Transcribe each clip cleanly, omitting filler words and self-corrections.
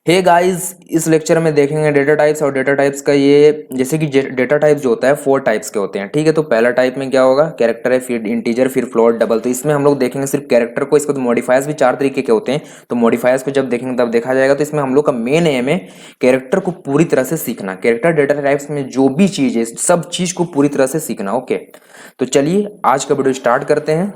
Hey guys, इस lecture में देखेंगे डेटा टाइप्स। और डेटा टाइप्स का ये जैसे कि डेटा टाइप्स जो होता है 4 टाइप्स के होते हैं। ठीक है, तो पहला टाइप में क्या होगा, कैरेक्टर है, फिर इंटीजर, फिर फ्लोट, डबल। तो इसमें हम लोग देखेंगे सिर्फ कैरेक्टर को। इसको तो मॉडिफायर्स भी 4 तरीके के होते हैं, तो मॉडिफायर्स को जब देखेंगे तब देखा जाएगा। तो इसमें हम लोग का मेन एम है कैरेक्टर को पूरी तरह से सीखना। कैरेक्टर डेटा टाइप्स में जो भी चीज है सब चीज को पूरी तरह से सीखना। ओके, तो चलिए आज का वीडियो स्टार्ट करते हैं।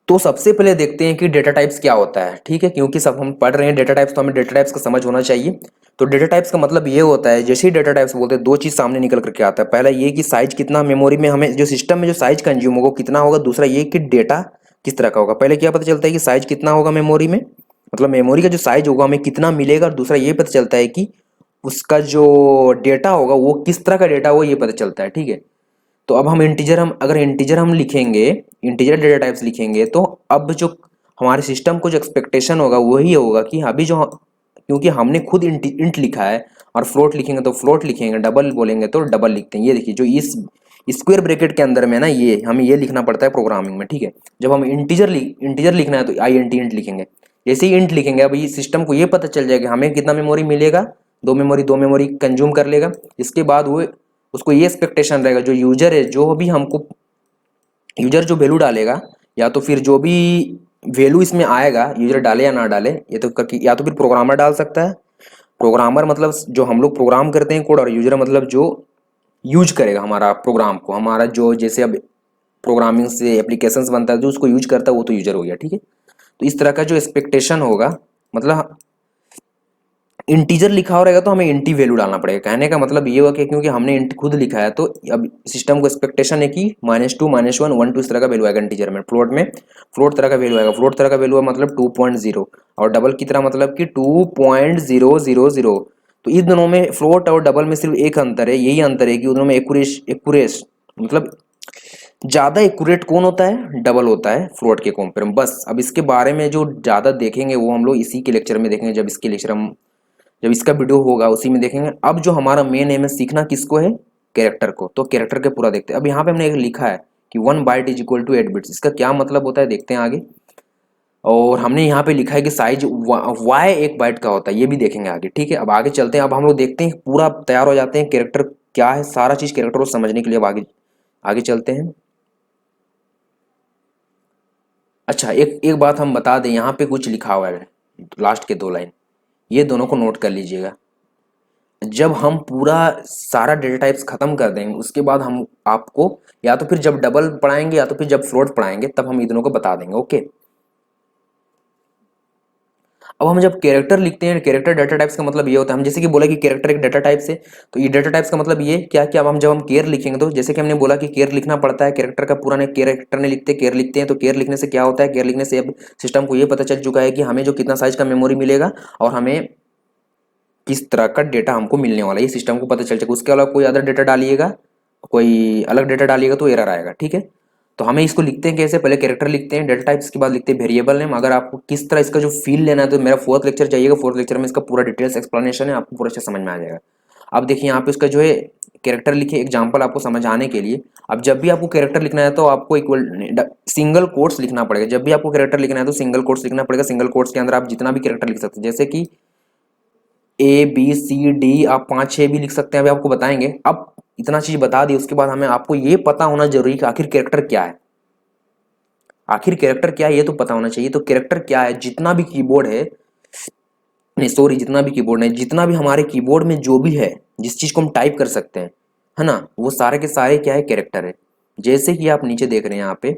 तो सबसे पहले देखते हैं कि डेटा टाइप्स क्या होता है। ठीक है, क्योंकि सब हम पढ़ रहे हैं डेटा टाइप्स, तो हमें डेटा टाइप्स का समझ होना चाहिए। तो डेटा टाइप्स का मतलब ये होता है, जैसे ही डेटा टाइप्स बोलते हैं दो चीज सामने निकल करके आता है। पहला ये कि साइज कितना, मेमोरी में हमें जो सिस्टम में जो साइज कंज्यूम होगा कितना होगा। दूसरा ये कि डेटा किस तरह का होगा। पहले क्या पता चलता है कि साइज कितना होगा मेमोरी में, मतलब मेमोरी का जो साइज होगा हमें कितना मिलेगा। और दूसरा ये पता चलता है कि उसका जो डेटा होगा वो किस तरह का डेटा होगा, ये पता चलता है। ठीक है, तो अब हम अगर इंटीजर हम लिखेंगे, इंटीजर डेटा टाइप्स लिखेंगे, तो अब जो हमारे सिस्टम को जो एक्सपेक्टेशन होगा वही होगा कि अभी जो क्योंकि हमने खुद इंट लिखा है, और फ्लोट लिखेंगे तो फ्लोट लिखेंगे, डबल बोलेंगे तो डबल लिखते हैं। ये देखिए, जो इस स्क्वायर ब्रैकेट के अंदर में ना, ये हमें ये लिखना पड़ता है प्रोग्रामिंग में। ठीक है, जब हम इंटीजर लिखना है तो आई एन टी इंट लिखेंगे। जैसे ही इंट लिखेंगे, अब ये सिस्टम को ये पता चल जाएगा हमें कितना मेमोरी मिलेगा। दो मेमोरी कंज्यूम कर लेगा। इसके बाद वो उसको ये एक्सपेक्टेशन रहेगा, जो यूजर है, जो भी हमको यूजर जो वैल्यू डालेगा, या तो फिर जो भी वैल्यू इसमें आएगा, यूजर डाले या ना डाले, ये तो या तो फिर प्रोग्रामर डाल सकता है। प्रोग्रामर मतलब जो हम लोग प्रोग्राम करते हैं कोड, और यूजर मतलब जो यूज करेगा हमारा प्रोग्राम को, हमारा जो जैसे अब प्रोग्रामिंग से एप्लीकेशंस बनता है जो उसको यूज करता है वो तो यूजर हो गया। ठीक है, तो इस तरह का जो एक्सपेक्टेशन होगा, मतलब इंटीजर लिखा हो रहेगा तो हमें इंटी वैल्यू डालना पड़ेगा। कहने का मतलब ये हुआ कि क्योंकि हमने इंट खुद लिखा है, तो अब सिस्टम को एक्सपेक्टेशन है कि -2 -1 1 2 इस तरह का वैल्यू आएगा इंटीजर में। फ्लोट तरह का वैल्यू आएगा। फ्लोट तरह का वैल्यू मतलब 2.0, और डबल की तरह मतलब कि 2.000। तो इस दोनों में, फ्लोट और डबल में सिर्फ एक अंतर है, यही अंतर है कि दोनों में एक्यूरेस मतलब ज्यादा एक्यूरेट कौन होता है, डबल होता है फ्लोट के कंपेयर में। बस अब इसके बारे में जो ज्यादा देखेंगे वो हम लोग इसी के लेक्चर में देखेंगे। जब इसका वीडियो होगा उसी में देखेंगे। अब जो हमारा मेन एम है सीखना किसको है, कैरेक्टर को। तो कैरेक्टर के पूरा देखते हैं। अब यहाँ पे हमने एक लिखा है कि 1 byte is equal to 8 bits. इसका क्या मतलब होता है देखते हैं आगे। और हमने यहाँ पे लिखा है कि साइज वाई 1 बाइट का होता है, ये भी देखेंगे आगे। ठीक है, अब आगे चलते हैं। अब हम लोग देखते हैं, पूरा तैयार हो जाते हैं कैरेक्टर क्या है, सारा चीज कैरेक्टर को समझने के लिए। अब आगे आगे चलते हैं। अच्छा, एक एक बात हम बता दें, यहाँ पे कुछ लिखा हुआ है लास्ट के 2 लाइन, ये दोनों को नोट कर लीजिएगा। जब हम पूरा सारा डेटा टाइप्स खत्म कर देंगे उसके बाद हम आपको, या तो फिर जब डबल पढ़ाएंगे या तो फिर जब फ्लोट पढ़ाएंगे, तब हम इन दोनों को बता देंगे। ओके, अब हम जब कैरेक्टर लिखते हैं, कैरेक्टर डेटा टाइप्स का मतलब ये होता है, हम जैसे कि बोला कि कैरेक्टर एक डेटा टाइप से, तो ये डेटा टाइप्स का मतलब ये क्या क्या। अब हम जब हम केयर लिखेंगे, तो जैसे कि हमने बोला कि केयर लिखना पड़ता है, कैरेक्टर का पूरा ने कैरेक्टर ने लिखते हैं, केयर लिखते हैं। तो केयर लिखने से क्या होता है, केयर लिखने से अब सिस्टम को ये पता चल चुका है कि हमें जो कितना साइज का मेमोरी मिलेगा, और हमें किस तरह का डेटा हमको मिलने वाला है, ये सिस्टम को पता चल जाएगा। उसके अलावा कोई अदर डेटा डालिएगा, कोई अलग डेटा डालिएगा तो एरर आएगा। ठीक है, तो हमें इसको लिखते हैं कैसे, पहले कैरेक्टर लिखते हैं डेटा टाइप्स के बाद लिखते हैं वेरिएबल नेम। अगर आपको किस तरह इसका जो फील लेना है तो मेरा 4th लेक्चर जाइएगा, 4th लेक्चर में इसका पूरा डिटेल्स एक्सप्लेनेशन है, आपको पूरा अच्छे समझ में आ जाएगा। अब देखिए यहाँ पे उसका जो है कैरेक्टर लिखे, एग्जाम्पल आपको समझाने के लिए। अब जब भी आपको कैरेक्टर लिखना है तो आपको इक्वल सिंगल कोट्स लिखना पड़ेगा। जब भी आपको कैरेक्टर लिखना है तो सिंगल कोट्स लिखना पड़ेगा। सिंगल कोट्स के अंदर आप जितना भी कैरेक्टर लिख सकते हैं, जैसे कि ABCD, आप 5 6 भी लिख सकते हैं, अभी आपको बताएंगे। अब इतना चीज बता दी, उसके बाद हमें आपको ये पता होना जरूरी कि आखिर कैरेक्टर क्या है। आखिर कैरेक्टर क्या है ये तो पता होना चाहिए। तो कैरेक्टर क्या है, जितना भी कीबोर्ड है, नहीं सॉरी, जितना भी कीबोर्ड नहीं, जितना भी हमारे कीबोर्ड में जो भी है, जिस चीज को हम टाइप कर सकते हैं, है ना, वो सारे के सारे क्या है, कैरेक्टर है। जैसे कि आप नीचे देख रहे हैं यहाँ पे,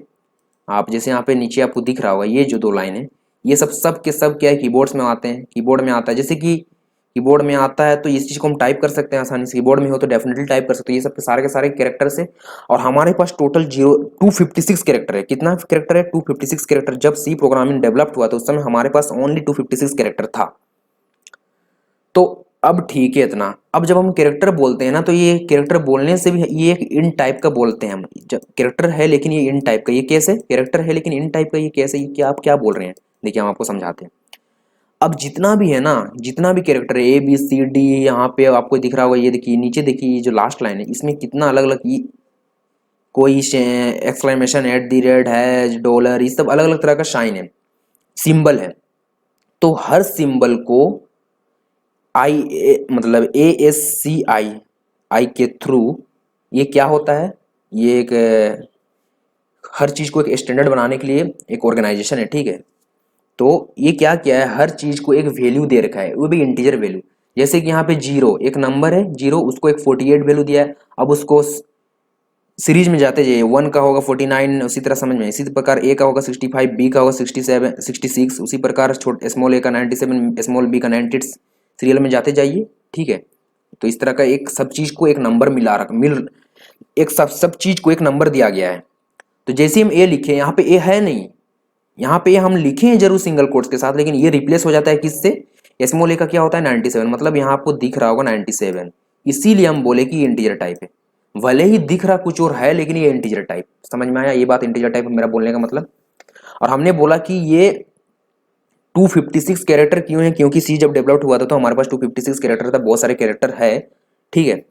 आप जैसे यहाँ पे नीचे आपको दिख रहा होगा ये जो 2 लाइन है, ये सब के सब क्या है, कीबोर्ड्स में आते हैं। कीबोर्ड में आता है, जैसे कि कीबोर्ड में आता है तो इस चीज को हम टाइप कर सकते हैं आसानी से। कीबोर्ड में हो तो डेफिनेटली टाइप कर सकते हैं। ये सब के सारे कैरेक्टर से, और हमारे पास टोटल 256 कैरेक्टर है। कितना कैरेक्टर है, 256 कैरेक्टर। जब सी प्रोग्रामिंग डेवलप्ड हुआ तो उस समय हमारे पास ओनली 256 कैरेक्टर था। तो अब ठीक है इतना। अब जब हम कैरेक्टर बोलते हैं ना, तो ये कैरेक्टर बोलने से भी ये एक इन टाइप का बोलते हैं हम। जब कैरेक्टर है लेकिन ये इन टाइप का, ये कैसे कैरेक्टर है लेकिन इन टाइप का, ये कैसे, ये क्या आप क्या बोल रहे हैं? देखिए हम आपको समझाते हैं। अब जितना भी है ना, जितना भी कैरेक्टर है ABCD, यहाँ पे आपको दिख रहा होगा, ये देखिए नीचे देखिए, ये जो लास्ट लाइन है इसमें कितना अलग अलग, कोई एक्सक्लेमेशन, @ है, डॉलर, ये सब अलग अलग तरह का साइन है, सिंबल है। तो हर सिंबल को मतलब ASCII के थ्रू ये क्या होता है, ये एक हर चीज को एक स्टैंडर्ड बनाने के लिए एक ऑर्गेनाइजेशन है, ठीक है। तो ये क्या किया है, हर चीज को एक वैल्यू दे रखा है, वो भी इंटीजर वैल्यू। जैसे कि यहाँ पे 0 एक नंबर है, 0 उसको एक 48 वैल्यू दिया है। अब उसको सीरीज में जाते जाइए, 1 का होगा 49, उसी तरह समझ में, इसी प्रकार A का होगा 65, B का होगा 67, 66, उसी प्रकार छोटे स्मॉल a का 97, स्मॉल b का 98, सीरियल में जाते जाइए, ठीक है। तो इस तरह का एक सब चीज को एक नंबर एक सब चीज को एक नंबर दिया गया है। तो जैसे हम A लिखे, यहाँ पे A है नहीं, यहाँ पे हम लिखे हैं जरूर सिंगल कोट्स के साथ, लेकिन ये रिप्लेस हो जाता है किससे, स्मॉल a का क्या होता है 97, मतलब यहाँ आपको दिख रहा होगा 97, इसीलिए हम बोले कि ये इंटीजर टाइप है। भले ही दिख रहा कुछ और है, लेकिन ये इंटीजर टाइप, समझ में आया ये बात, इंटीजर टाइप मेरा बोलने का मतलब। और हमने बोला कि ये 256 कैरेक्टर क्यों है, क्योंकि सी जब डेवलप हुआ था तो हमारे पास 256 कैरेक्टर था, बहुत सारे कैरेक्टर है, ठीक है।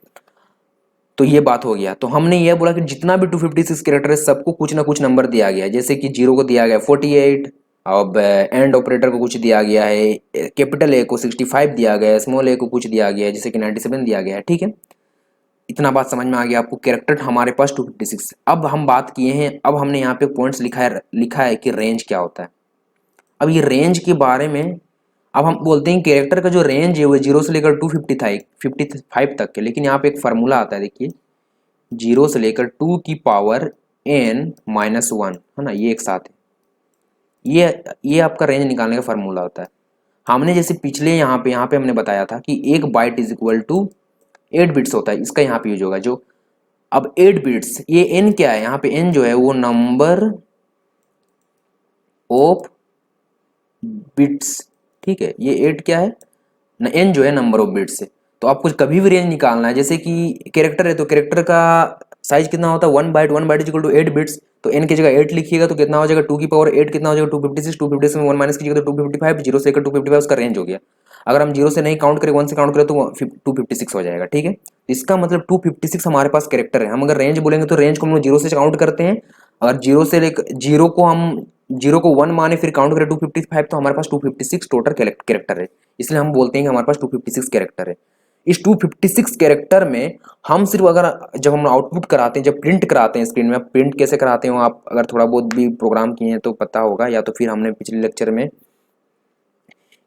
तो ये बात हो गया। तो हमने ये बोला कि जितना भी 256 कैरेक्टर है सबको कुछ ना कुछ नंबर दिया गया है। जैसे कि 0 को दिया गया 48, अब एंड ऑपरेटर को कुछ दिया गया है, कैपिटल A को 65 दिया गया है, स्मॉल a को कुछ दिया गया है जैसे कि 97 दिया गया है, ठीक है। इतना बात समझ में आ गया आपको, कैरेक्टर हमारे पास 256। अब हम बात किए हैं, अब हमने यहाँ पे पॉइंट्स लिखा है कि रेंज क्या होता है। अब ये रेंज के बारे में अब हम बोलते हैं कैरेक्टर का जो रेंज है वो 0 से लेकर 255 तक के, लेकिन यहाँ पे एक फार्मूला आता है, देखिए 0 से लेकर 2 की पावर n-1 है ना, ये एक साथ है, ये आपका रेंज निकालने का फार्मूला होता है। हमने जैसे पिछले यहाँ पे हमने बताया था कि 1 byte is equal to 8 bits होता है, इसका यहाँ पे यूज होगा जो। अब 8 बिट्स, ये n क्या है, यहाँ पे n जो है वो नंबर ऑफ बिट्स, ठीक है। ये 8 क्या है ना, n जो है नंबर ऑफ बिट्स है। तो आपको कभी भी रेंज निकालना है, जैसे कि कैरेक्टर है तो कैरेक्टर का साइज कितना होता है 1 byte is equal to 8 bits, तो n की जगह 8 लिखिएगा तो कितना हो जाएगा 2 की पावर 8 कितना हो जाएगा 256, 256 में 1 माइनस कीजिएगा तो 255, 0 से लेकर 255 उसका रेंज हो गया। अगर हम 0 से नहीं काउंट करें, 1 से काउंट करें तो 256 हो जाएगा, ठीक है। इसका मतलब 256 हमारे पास कैरेक्टर है। हम अगर रेंज बोलेंगे तो रेंज को हम लोग 0 से काउंट करते हैं, अगर 0 से लेकर 0 को 1 माने फिर काउंट करें 255, तो हमारे पास 256 टोटल कैरेक्टर है। इसलिए हम बोलते हैं कि हमारे पास 256 कैरेक्टर है। इस 256 कैरेक्टर में हम सिर्फ अगर जब हम आउटपुट कराते हैं, जब प्रिंट कराते हैं स्क्रीन में, प्रिंट कैसे कराते हैं आप अगर थोड़ा बहुत भी प्रोग्राम किए हैं तो पता होगा, या तो फिर हमने पिछले लेक्चर में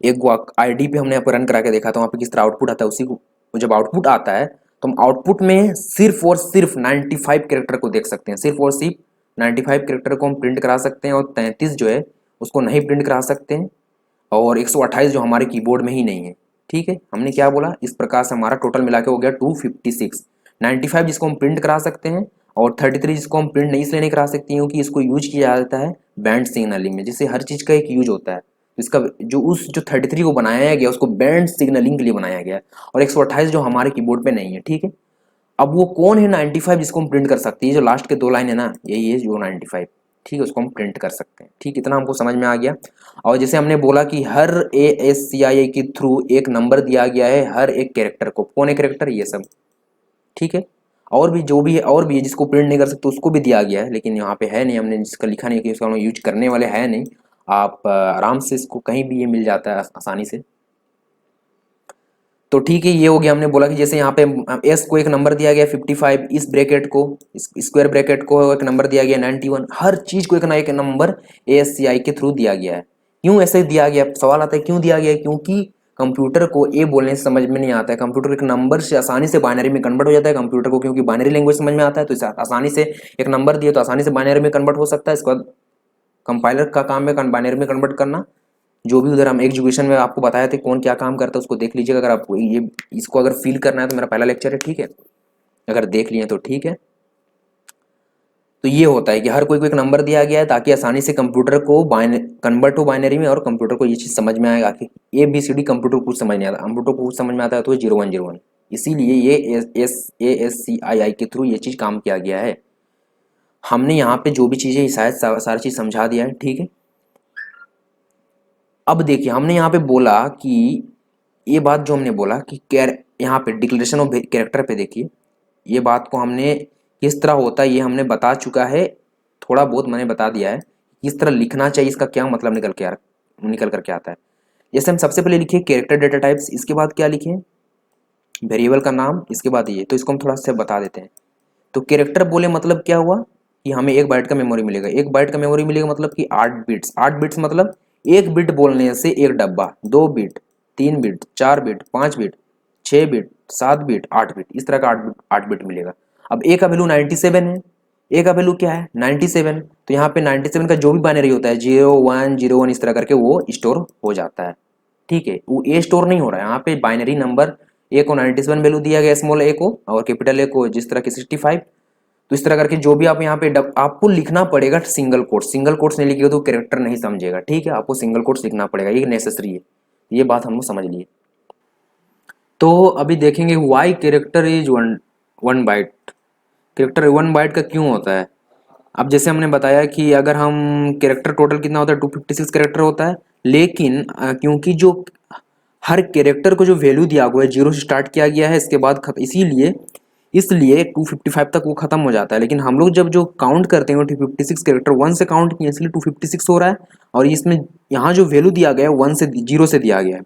एक आईडी पे हमने यहाँ पर रन करा के देखा था, वहाँ पे किस तरह आउटपुट आता है, उसी को जब आउटपुट आता है तो हम आउटपुट में सिर्फ और सिर्फ 95 कैरेक्टर को देख सकते हैं, सिर्फ और सिर्फ 95 कैरेक्टर को हम प्रिंट करा सकते हैं, और 33 जो है उसको नहीं प्रिंट करा सकते हैं, और 128 जो हमारे कीबोर्ड में ही नहीं है, ठीक है। हमने क्या बोला, इस प्रकार से हमारा टोटल मिला के हो गया 256। 95 जिसको हम प्रिंट करा सकते हैं, और 33 जिसको हम प्रिंट नहीं इसलिए नहीं करा सकते क्योंकि इसको यूज किया जाता है बैंड सिग्नलिंग में, जिससे हर चीज़ का एक यूज होता है। इसका जो 33 को बनाया गया उसको बैंड सिग्नलिंग के लिए बनाया गया है, और 128 जो हमारे कीबोर्ड पे नहीं है, ठीक है। अब वो कौन है 95 जिसको हम प्रिंट कर सकते हैं, जो लास्ट के 2 लाइन है ना, यही है जो 95, ठीक है, उसको हम प्रिंट कर सकते हैं, ठीक, इतना हमको समझ में आ गया। और जैसे हमने बोला कि हर ASCII के थ्रू एक नंबर दिया गया है हर एक कैरेक्टर को, कौन है कैरेक्टर, ये सब, ठीक है। और भी जो भी है, और भी है जिसको प्रिंट नहीं कर सकते उसको भी दिया गया है, लेकिन यहाँ पे है नहीं, हमने जिसका लिखा नहीं कि उसका हम यूज करने वाले है नहीं। आप आराम से इसको कहीं भी ये मिल जाता है आसानी से। तो ठीक है, ये हो गया। हमने बोला कि जैसे यहाँ पे S को एक नंबर दिया गया 55, इस ब्रैकेट को, इस स्क्वायर ब्रैकेट को एक नंबर दिया गया 91, हर चीज को एक ना एक नंबर ASCII के थ्रू दिया गया है। क्यों ऐसे दिया गया, सवाल आता है क्यों दिया गया, क्योंकि कंप्यूटर को ए बोलने से समझ में नहीं आता है, कंप्यूटर एक नंबर से आसानी से बाइनरी में कन्वर्ट हो जाता है कंप्यूटर को, क्योंकि बाइनरी लैंग्वेज समझ में आता है, तो इसे आसानी से एक नंबर दिए तो आसानी से बाइनरी में कन्वर्ट हो सकता है। इसके बाद कंपाइलर का काम है बाइनरी में कन्वर्ट करना। जो भी उधर हम एग्जीक्यूशन में आपको बताए थे कौन क्या काम करता है उसको देख लीजिएगा, अगर आपको ये इसको अगर फील करना है तो मेरा पहला लेक्चर है, ठीक है, अगर देख लिए तो ठीक है। तो ये होता है कि हर कोई को एक नंबर दिया गया है ताकि आसानी से कंप्यूटर को कन्वर्ट हो बाइनरी में, और कंप्यूटर को ये चीज़ समझ में आएगा कि A B C D computer को कुछ समझ नहीं आता, कंप्यूटर को कुछ समझ में आता है तो 0101। इसीलिए ये ASCII के थ्रू ये चीज़ काम किया गया है। हमने यहाँ पे जो भी चीज़ें शायद सारी चीज़ समझा दिया है, ठीक है। अब देखिए हमने यहाँ पे बोला कि ये बात जो हमने बोला कि यहाँ पे डिक्लेरेशन ऑफ कैरेक्टर पे देखिए, ये बात को हमने किस तरह होता है ये हमने बता चुका है, थोड़ा बहुत मैंने बता दिया है किस तरह लिखना चाहिए, इसका क्या मतलब निकल करके आता है। जैसे हम सबसे पहले लिखे कैरेक्टर डेटा टाइप्स, इसके बाद क्या लिखे, वेरिएबल का नाम, इसके बाद ये, तो इसको हम थोड़ा सा बता देते हैं। तो कैरेक्टर बोले मतलब क्या हुआ कि हमें 1 बाइट का मेमोरी मिलेगा, 1 बाइट का मेमोरी मिलेगा मतलब कि 8 बिट्स, 8 बिट्स मतलब 1 बिट बोलने से एक डब्बा, 2 bit, 3 bit, 4 bit, 5 bit, 6 bit, 7 bit, 8 bit, इस तरह का 8 बिट मिलेगा। अब ए का वैल्यू 97 है, ए का वैल्यू क्या है 97, तो यहाँ पे 97 का जो भी बाइनरी होता है 0101 इस तरह करके वो स्टोर हो जाता है, ठीक है। वो ए स्टोर नहीं हो रहा है, यहाँ पे बाइनरी नंबर ए को 97 वैल्यू दिया गया, स्मॉल ए को, और कैपिटल ए को जिस तरह की 65। तो इस तरह करके जो भी आप यहाँ पे आपको लिखना पड़ेगा सिंगल कोट्स, सिंगल कोट्स नहीं लिखिएगा तो कैरेक्टर नहीं समझेगा, ठीक है। आपको सिंगल कोट्स लिखना पड़ेगा, ये नेसेसरी है, ये बात हम लोग समझ लिए। तो अभी देखेंगे why character is one byte, character 1 byte का क्यों होता है। अब जैसे हमने बताया कि अगर हम कैरेक्टर टोटल कितना होता है 256 कैरेक्टर होता है, लेकिन क्योंकि जो हर कैरेक्टर को जो वैल्यू दिया हुआ है 0 से स्टार्ट किया गया है, इसके बाद इसीलिए इसलिए 255 तक वो खत्म हो जाता है। लेकिन हम लोग जब जो काउंट करते हैं वो 256 कैरेक्टर 1 से काउंट किए, इसलिए 256 हो रहा है, और इसमें यहाँ जो वैल्यू दिया गया है 1 से 0 से दिया गया है।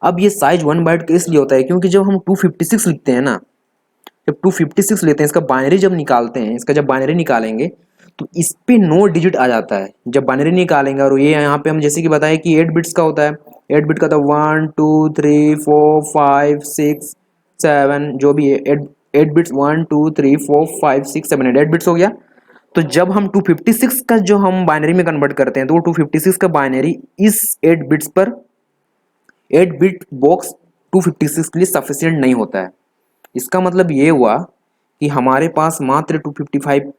अब ये साइज 1 बाइट का इसलिए होता है क्योंकि जब हम 256 लिखते हैं ना, जब 256 लेते हैं, इसका बाइनरी जब निकालते हैं, इसका जब बाइनरी निकालेंगे तो इस पे 9 डिजिट आ जाता है जब बाइनरी निकालेंगे। और ये यहाँ पे हम जैसे कि बताएं कि 8 बिट्स का होता है, 8 बिट का तो 1 2 3 4 5 6 7 जो भी है 8 बिट्स 1 2 3 4 5 6 7 8 बिट्स हो गया। तो जब हम 256 का जो हम बाइनरी में कन्वर्ट करते हैं तो वो 256 का बाइनरी इस 8 बिट्स पर 8 बिट बॉक्स 256 के लिए सफिशियंट नहीं होता है। इसका मतलब ये हुआ कि हमारे पास मात्र 255,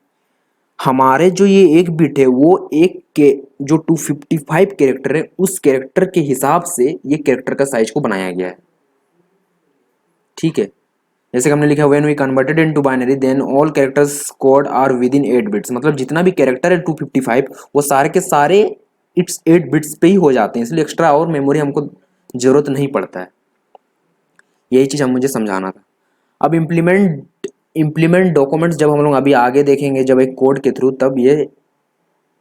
हमारे जो ये एक बिट है वो एक के जो 255 कैरेक्टर है उस कैरेक्टर के हिसाब से ये कैरेक्टर का साइज को बनाया गया है, ठीक है। जैसे कि हमने लिखा when we converted into binary then all characters code are within 8 bits, मतलब जितना भी कैरेक्टर है 255 वो सारे के सारे इट्स 8 बिट्स पे ही हो जाते हैं, इसलिए एक्स्ट्रा और मेमोरी हमको जरूरत नहीं पड़ता है। यही चीज़ हम मुझे समझाना था। अब इम्प्लीमेंट डॉक्यूमेंट्स जब हम लोग अभी आगे देखेंगे जब एक कोड के थ्रू, तब ये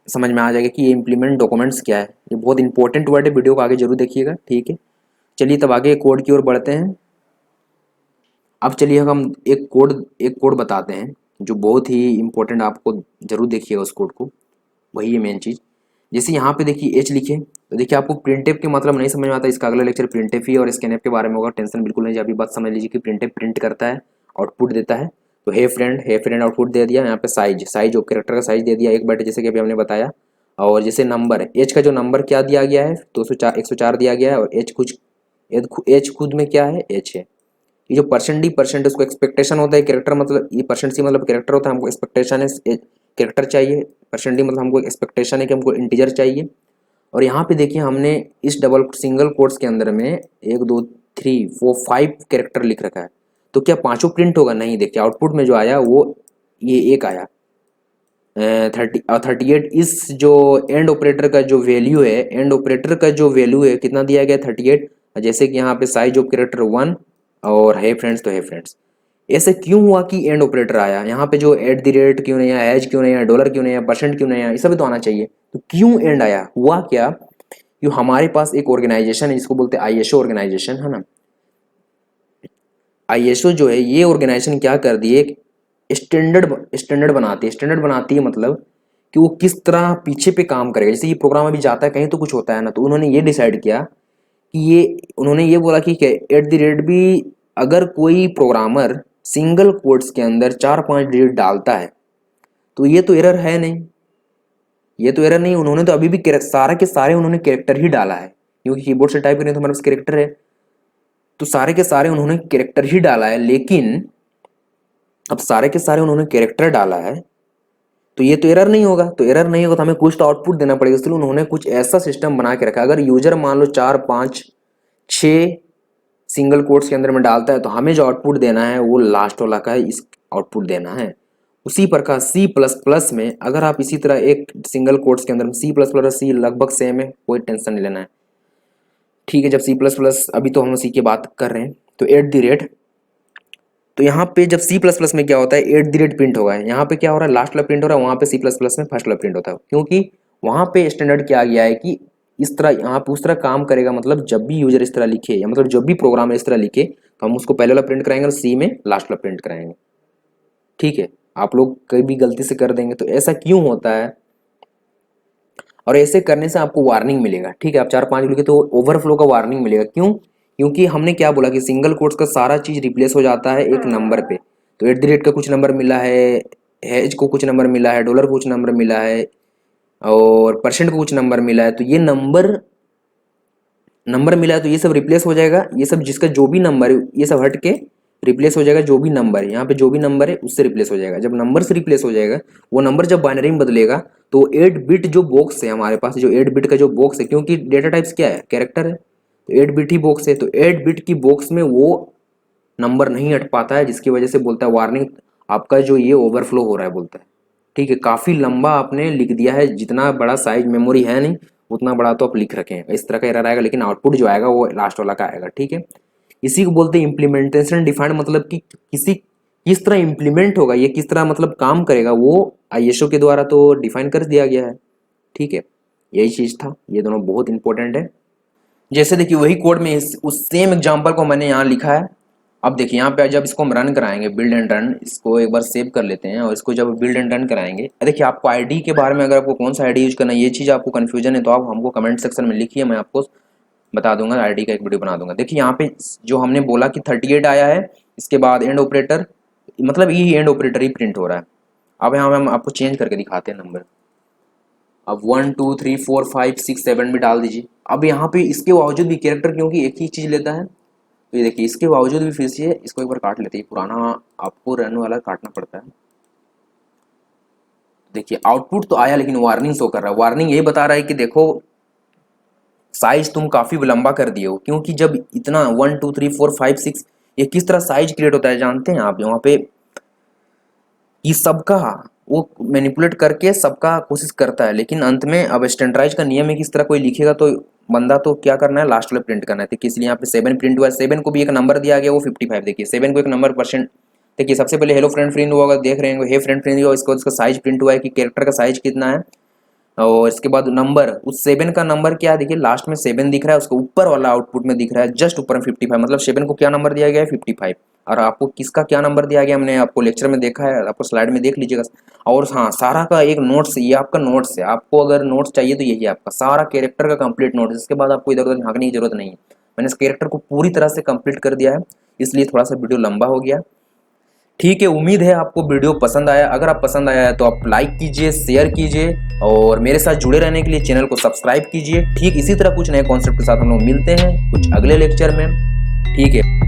समझ में आ जाएगा कि ये इम्प्लीमेंट डॉक्यूमेंट्स क्या है। ये बहुत इंपॉर्टेंट वर्ड है, वीडियो को आगे जरूर देखिएगा, ठीक है। चलिए तब आगे कोड की ओर बढ़ते हैं। अब चलिए हम एक कोड बताते हैं जो बहुत ही इंपॉर्टेंट, आपको जरूर देखिएगा उस कोड को, वही है मेन चीज़। जैसे यहाँ पे देखिए एच लिखे, तो देखिए आपको प्रिंटफ के मतलब नहीं समझ में आता, इसका अगला लेक्चर प्रिंटफ ही और स्कैनफ के बारे में होगा, टेंशन बिल्कुल नहीं। अभी बात समझ लीजिए कि प्रिंटफ प्रिंट करता है, आउटपुट देता है। तो हे फ्रेंड आउटपुट दे दिया, यहाँ पे साइज ऑफ कैरेक्टर का साइज दे दिया 1 बाइट, जैसे कि अभी हमने बताया। और जैसे नंबर एच का जो नंबर क्या दिया गया है 104 दिया गया है, और एच खुद में क्या है एच है। ये जो परसेंट उसको एक्सपेक्टेशन होता है कैरेक्टर, मतलब ये परसेंट सी मतलब कैरेक्टर होता है, हमको एक्सपेक्टेशन है कैरेक्टर चाहिए, परसेंट डी मतलब हमको एक्सपेक्टेशन है कि हमको इंटीजर चाहिए। और यहाँ पे देखिए हमने इस डबल सिंगल कोट्स के अंदर में 1 2 3 4 5 कैरेक्टर लिख रखा है, तो क्या पांचों प्रिंट होगा? नहीं, देखिए आउटपुट में जो आया वो ये एक आया 38। इस जो एंड ऑपरेटर का जो वैल्यू है, एंड ऑपरेटर का जो वैल्यू है कितना दिया गया 38, जैसे कि यहाँ पे साइज ऑफ कैरेक्टर 1 और है फ्रेंड्स, तो है फ्रेंड्स। ऐसे क्यों हुआ कि एंड ऑपरेटर आया यहाँ पे? जो एट द रेट क्यों नहीं आया, एज क्यों नहीं आया, डॉलर क्यों नहीं आया, परसेंट क्यों नहीं आया, ये सब तो आना चाहिए। तो क्यों एंड आया? हुआ क्या कि हमारे पास एक ऑर्गेनाइजेशन है जिसको बोलते हैं आईएसओ ऑर्गेनाइजेशन, है ना। आईएसओ जो है ये ऑर्गेनाइजेशन क्या कर दिए, एक स्टैंडर्ड बनाती है, मतलब कि वो किस तरह पीछे पे काम करेगा। जैसे ये प्रोग्राम अभी जाता है कहीं तो कुछ होता है ना, तो उन्होंने ये डिसाइड किया कि उन्होंने ये बोला कि एट द रेट भी अगर कोई प्रोग्रामर सिंगल कोट्स के अंदर 4-5 डिजिट डालता है तो ये तो एरर है नहीं, ये तो एरर नहीं। उन्होंने तो अभी भी सारे के सारे उन्होंने कैरेक्टर ही डाला है, क्योंकि कीबोर्ड से टाइप करें तो हमारे पास कैरेक्टर है, तो सारे के सारे उन्होंने कैरेक्टर ही डाला है। लेकिन अब सारे के सारे उन्होंने कैरेक्टर डाला है, तो ये तो एरर नहीं होगा, तो एरर नहीं होगा तो हमें कुछ तो आउटपुट देना पड़ेगा। इसलिए उन्होंने कुछ ऐसा सिस्टम बना के रखा है, अगर यूजर मान लो 4 5 6 सिंगल कोट्स के अंदर में डालता है तो हमें जो आउटपुट देना है वो लास्ट वाला का इस आउटपुट देना है। उसी प्रकार सी प्लस प्लस में अगर आप इसी तरह एक सिंगल कोट्स के अंदर में सी प्लस प्लस सी लगभग सेम है, कोई टेंशन नहीं लेना है, ठीक है। जब सी प्लस प्लस, अभी तो हम सी की बात कर रहे हैं, तो एट द रेट, तो यहाँ पे जब सी प्लस प्लस में क्या होता है एट द रेट प्रिंट होगा, यहाँ पे क्या हो रहा है लास्ट वाला प्रिंट हो रहा है, वहाँ पे सी प्लस प्लस में फर्स्ट वाला प्रिंट होता है, क्योंकि वहाँ पे स्टैंडर्ड क्या आ गया है कि इस तरह यहाँ पे उस तरह काम करेगा। मतलब जब भी यूजर इस तरह लिखे या मतलब जब भी प्रोग्राम इस तरह लिखे तो हम उसको पहले वाला प्रिंट कराएंगे और सी में लास्ट वाला प्रिंट कराएंगे, ठीक है। आप लोग कहीं भी गलती से कर देंगे, तो ऐसा क्यों होता है, और ऐसे करने से आपको वार्निंग मिलेगा, ठीक है। आप 4 5 लिखे तो ओवरफ्लो का वार्निंग मिलेगा, क्यों? क्योंकि हमने क्या बोला कि सिंगल कोट्स का सारा चीज रिप्लेस हो जाता है एक नंबर पे। तो एट द रेट का कुछ नंबर मिला है, हैज को कुछ नंबर मिला है, डॉलर को कुछ नंबर मिला है और परसेंट को कुछ नंबर मिला है, तो ये नंबर मिला है तो ये सब रिप्लेस हो जाएगा। ये सब जिसका जो भी नंबर है ये सब हट के रिप्लेस हो जाएगा, जो भी नंबर है यहाँ पे जो भी नंबर है उससे रिप्लेस हो जाएगा। जब नंबर से रिप्लेस हो जाएगा वो नंबर जब बाइनरी में बदलेगा तो 8 बिट जो बॉक्स है हमारे पास, जो 8 बिट का जो बॉक्स है, क्योंकि डेटा टाइप्स क्या है कैरेक्टर है, तो 8 बिट ही बॉक्स है, तो 8 बिट की बॉक्स में वो नंबर नहीं हट पाता है, जिसकी वजह से बोलता है वार्निंग आपका जो ये ओवरफ्लो हो रहा है, बोलता है, ठीक है। काफ़ी लंबा आपने लिख दिया है, जितना बड़ा साइज मेमोरी है नहीं उतना बड़ा तो आप लिख रखे हैं, इस तरह का एरर आएगा, लेकिन आउटपुट जो आएगा वो लास्ट वाला का आएगा, ठीक है। इसी को बोलते हैं इम्प्लीमेंटेशन डिफाइंड, मतलब कि किस तरह इम्प्लीमेंट होगा, ये किस तरह मतलब काम करेगा, वो आईएसओ के द्वारा तो डिफाइन कर दिया गया है, ठीक है। यही चीज़ था, ये दोनों बहुत इंपॉर्टेंट है। जैसे देखिए वही कोड में उस सेम एग्जांपल को मैंने यहाँ लिखा है। अब देखिए यहाँ पे जब इसको हम रन कराएंगे, बिल्ड एंड रन, इसको एक बार सेव कर लेते हैं और इसको जब बिल्ड एंड रन कराएंगे, देखिए आपको आईडी के बारे में, अगर आपको कौन सा आईडी यूज करना है ये चीज़ आपको कन्फ्यूजन है तो आप हमको कमेंट सेक्शन में लिखिए, मैं आपको बता दूंगा, आईडी का एक वीडियो बना दूंगा। देखिए यहाँ पे जो हमने बोला कि 38 आया है, इसके बाद एंड ऑपरेटर, मतलब ये एंड ऑपरेटर ही प्रिंट हो रहा है। अब यहाँ हम आपको चेंज करके दिखाते हैं नंबर, अब 1 2 3 4 5 6 7 भी डाल दीजिए। अब यहाँ पे इसके बावजूद भी कैरेक्टर क्योंकि एक ही चीज़ लेता है, तो ये देखिए इसके बावजूद भी फिर से इसको एक बार काट लेते हैं, पुराना आपको रन वाला काटना पड़ता है। देखिए आउटपुट तो आया लेकिन वार्निंग शो कर रहा है, वार्निंग यही बता रहा है कि देखो साइज तुम काफ़ी लंबा कर दिए हो, क्योंकि जब इतना 1 2 3 4 5 6 ये किस तरह साइज क्रिएट होता है जानते हैं आप, यहाँ पे कि सबका वो मैनिपुलेट करके सबका कोशिश करता है, लेकिन अंत में अब स्टैंडर्डाइज का नियम है कि इस तरह कोई लिखेगा तो बंदा तो क्या करना है लास्ट वाले प्रिंट करना है, तो इसलिए यहाँ पे 7 प्रिंट हुआ है। 7 को भी एक नंबर दिया गया वो 55, देखिए 7 को एक नंबर परसेंट, देखिए सबसे पहले हेलो फ्रेंड प्रिंट हुआ, देख रहे हैं हे फ्रेंड प्रिंट हुआ, इसको इसका साइज प्रिंट हुआ है कि कैरेक्टर का साइज कितना है, और इसके बाद नंबर, उस 7 का नंबर क्या है, देखिए लास्ट में 7 दिख रहा है, उसके ऊपर वाला आउटपुट में दिख रहा है जस्ट ऊपर में 55, मतलब 7 को क्या नंबर दिया गया है 55, और आपको किसका क्या नंबर दिया गया हमने आपको लेक्चर में देखा है, आपको स्लाइड में देख लीजिएगा। और हाँ सारा का एक नोट्स, ये आपका नोट्स है, आपको अगर नोट्स चाहिए तो यही आपका सारा कैरेक्टर का कंप्लीट नोट्स, इसके बाद आपको इधर उधर भागने की जरूरत नहीं है। मैंने इस कैरेक्टर को पूरी तरह से कंप्लीट कर दिया है, इसलिए थोड़ा सा वीडियो लंबा हो गया, ठीक है। उम्मीद है आपको वीडियो पसंद आया, अगर आप पसंद आया है तो आप लाइक कीजिए, शेयर कीजिए और मेरे साथ जुड़े रहने के लिए चैनल को सब्सक्राइब कीजिए। ठीक इसी तरह कुछ नए कॉन्सेप्ट के साथ हम लोग मिलते हैं कुछ अगले लेक्चर में, ठीक है।